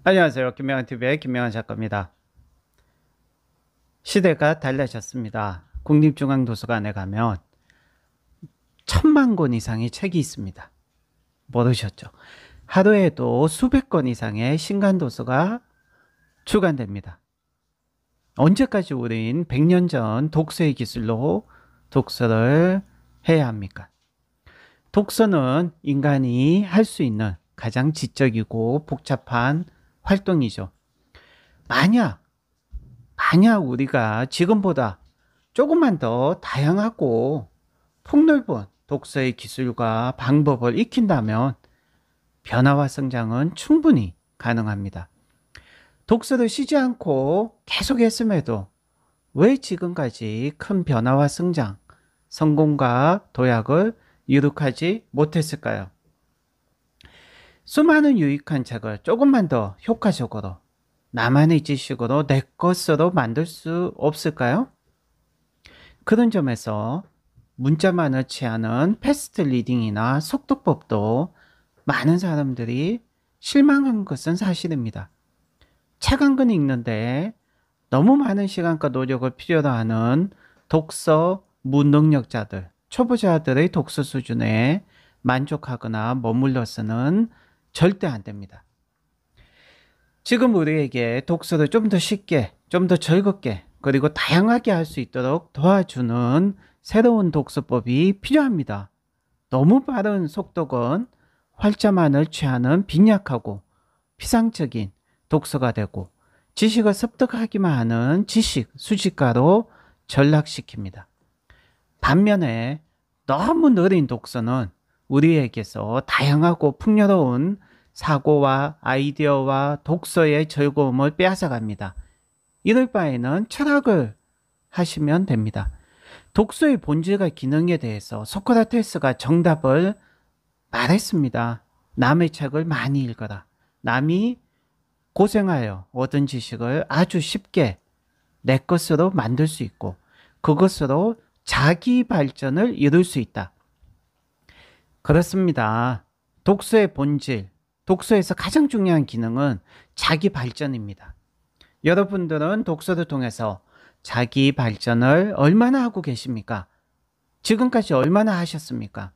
안녕하세요. 김명한TV의 김명한 작가입니다. 시대가 달라졌습니다. 국립중앙도서관에 가면 1000만 권 이상의 책이 있습니다. 모르셨죠? 하루에도 수백 권 이상의 신간도서가 출간됩니다. 언제까지 우린 100년 전 독서의 기술로 독서를 해야 합니까? 독서는 인간이 할 수 있는 가장 지적이고 복잡한 활동이죠. 만약 우리가 지금보다 조금만 더 다양하고 폭넓은 독서의 기술과 방법을 익힌다면 변화와 성장은 충분히 가능합니다. 독서를 쉬지 않고 계속 했음에도 왜 지금까지 큰 변화와 성장, 성공과 도약을 이룩하지 못했을까요? 수많은 유익한 책을 조금만 더 효과적으로 나만의 지식으로 내 것으로 만들 수 없을까요? 그런 점에서 문자만을 취하는 패스트 리딩이나 속독법도 많은 사람들이 실망한 것은 사실입니다. 책 한 권 읽는데 너무 많은 시간과 노력을 필요로 하는 독서 무능력자들, 초보자들의 독서 수준에 만족하거나 머물러서는 절대 안 됩니다. 지금 우리에게 독서를 좀 더 쉽게, 좀 더 즐겁게, 그리고 다양하게 할 수 있도록 도와주는 새로운 독서법이 필요합니다. 너무 빠른 속독은 활자만을 취하는 빈약하고 피상적인 독서가 되고 지식을 습득하기만 하는 지식 수집가로 전락시킵니다. 반면에 너무 느린 독서는 우리에게서 다양하고 풍요로운 사고와 아이디어와 독서의 즐거움을 빼앗아갑니다. 이럴 바에는 철학을 하시면 됩니다. 독서의 본질과 기능에 대해서 소크라테스가 정답을 말했습니다. 남의 책을 많이 읽어라. 남이 고생하여 얻은 지식을 아주 쉽게 내 것으로 만들 수 있고 그것으로 자기 발전을 이룰 수 있다. 그렇습니다. 독서의 본질, 독서에서 가장 중요한 기능은 자기 발전입니다. 여러분들은 독서를 통해서 자기 발전을 얼마나 하고 계십니까? 지금까지 얼마나 하셨습니까?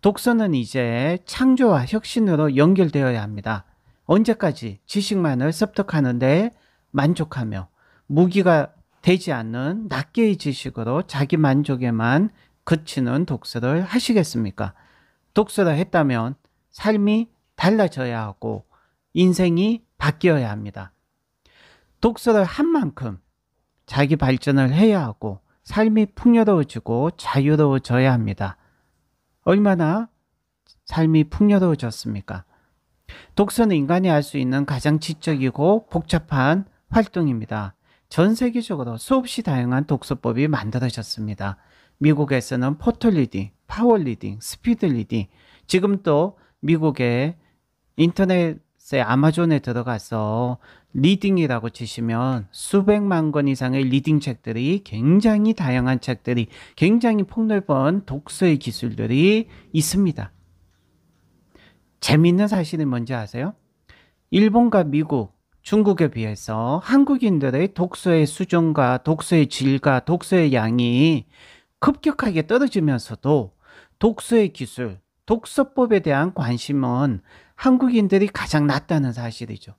독서는 이제 창조와 혁신으로 연결되어야 합니다. 언제까지 지식만을 습득하는데 만족하며 무기가 되지 않는 낱개의 지식으로 자기 만족에만 그치는 독서를 하시겠습니까? 독서를 했다면 삶이 달라져야 하고 인생이 바뀌어야 합니다. 독서를 한 만큼 자기 발전을 해야 하고 삶이 풍요로워지고 자유로워져야 합니다. 얼마나 삶이 풍요로워졌습니까? 독서는 인간이 할 수 있는 가장 지적이고 복잡한 활동입니다. 전 세계적으로 수없이 다양한 독서법이 만들어졌습니다. 미국에서는 포털 리딩, 파워 리딩, 스피드 리딩, 지금 또 미국의 인터넷에 아마존에 들어가서 리딩이라고 치시면 수백만 권 이상의 리딩 책들이 굉장히 다양한 책들이 굉장히 폭넓은 독서의 기술들이 있습니다. 재미있는 사실이 뭔지 아세요? 일본과 미국, 중국에 비해서 한국인들의 독서의 수준과 독서의 질과 독서의 양이 급격하게 떨어지면서도 독서의 기술, 독서법에 대한 관심은 한국인들이 가장 낮다는 사실이죠.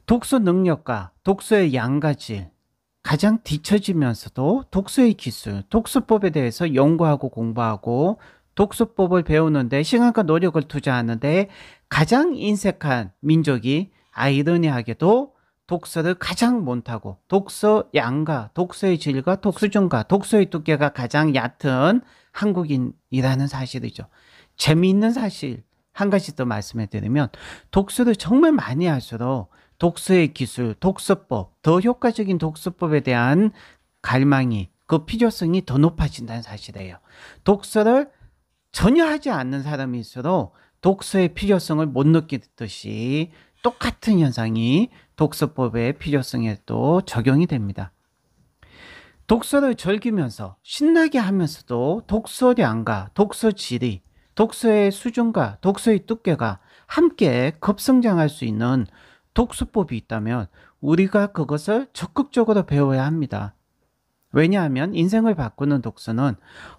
독서 능력과 독서의 양과 질, 가장 뒤처지면서도 독서의 기술, 독서법에 대해서 연구하고 공부하고 독서법을 배우는데 시간과 노력을 투자하는데 가장 인색한 민족이 아이러니하게도 독서를 가장 못하고 독서 양과 독서의 질과 독서중과 독서의 두께가 가장 얕은 한국인이라는 사실이죠. 재미있는 사실 한 가지 더 말씀해 드리면 독서를 정말 많이 할수록 독서의 기술, 독서법, 더 효과적인 독서법에 대한 갈망이, 그 필요성이 더 높아진다는 사실이에요. 독서를 전혀 하지 않는 사람일수록 독서의 필요성을 못 느끼듯이 똑같은 현상이 독서법의 필요성에도 적용이 됩니다. 독서를 즐기면서 신나게 하면서도 독서량과 독서 질이, 독서의 수준과 독서의 두께가 함께 급성장할 수 있는 독서법이 있다면 우리가 그것을 적극적으로 배워야 합니다. 왜냐하면 인생을 바꾸는 독서는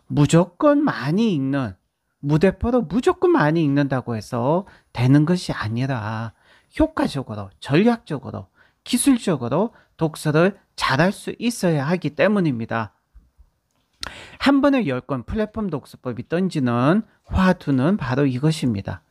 무조건 많이 읽는, 무대포로 무조건 많이 읽는다고 해서 되는 것이 아니라 효과적으로, 전략적으로, 기술적으로 독서를 잘할 수 있어야 하기 때문입니다. 한 번에 10권 플랫폼 독서법이 던지는 화두는 바로 이것입니다.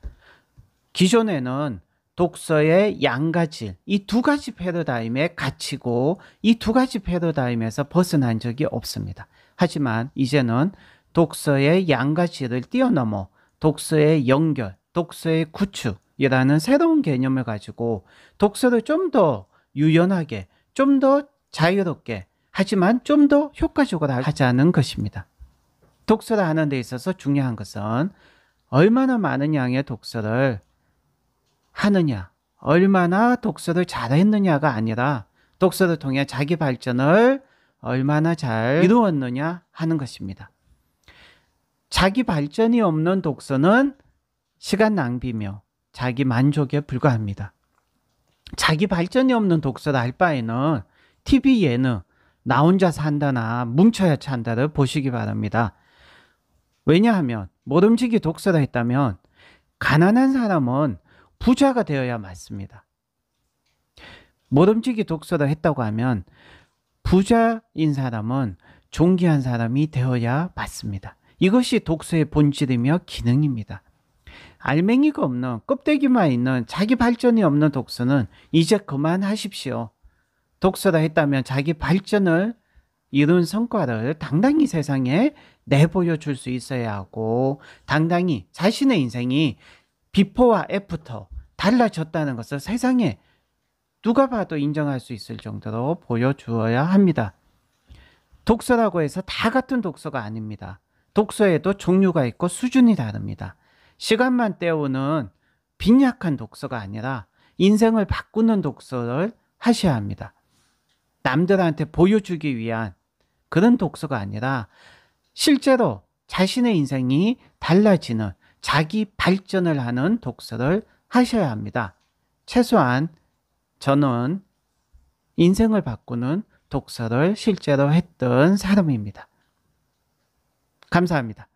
기존에는 독서의 양과 질, 이 두 가지 패러다임에 갇히고 이 두 가지 패러다임에서 벗어난 적이 없습니다. 하지만 이제는 독서의 양과 질을 뛰어넘어 독서의 연결, 독서의 구축이라는 새로운 개념을 가지고 독서를 좀 더 유연하게, 좀 더 자유롭게, 하지만 좀 더 효과적으로 하자는 것입니다. 독서를 하는 데 있어서 중요한 것은 얼마나 많은 양의 독서를 하느냐, 얼마나 독서를 잘했느냐가 아니라 독서를 통해 자기 발전을 얼마나 잘 이루었느냐 하는 것입니다. 자기 발전이 없는 독서는 시간 낭비며 자기 만족에 불과합니다. 자기 발전이 없는 독서를 할 바에는 TV 예능, 나 혼자 산다나 뭉쳐야 찬다를 보시기 바랍니다. 왜냐하면 모름지기 독서를 했다면 가난한 사람은 부자가 되어야 맞습니다. 모름지기 독서를 했다고 하면 부자인 사람은 존귀한 사람이 되어야 맞습니다. 이것이 독서의 본질이며 기능입니다. 알맹이가 없는, 껍데기만 있는, 자기 발전이 없는 독서는 이제 그만하십시오. 독서를 했다면 자기 발전을 이룬 성과를 당당히 세상에 내보여 줄 수 있어야 하고, 당당히 자신의 인생이 비포와 애프터 달라졌다는 것을 세상에 누가 봐도 인정할 수 있을 정도로 보여주어야 합니다. 독서라고 해서 다 같은 독서가 아닙니다. 독서에도 종류가 있고 수준이 다릅니다. 시간만 때우는 빈약한 독서가 아니라 인생을 바꾸는 독서를 하셔야 합니다. 남들한테 보여주기 위한 그런 독서가 아니라 실제로 자신의 인생이 달라지는, 자기 발전을 하는 독서를 하셔야 합니다. 최소한 저는 인생을 바꾸는 독서를 실제로 했던 사람입니다. 감사합니다.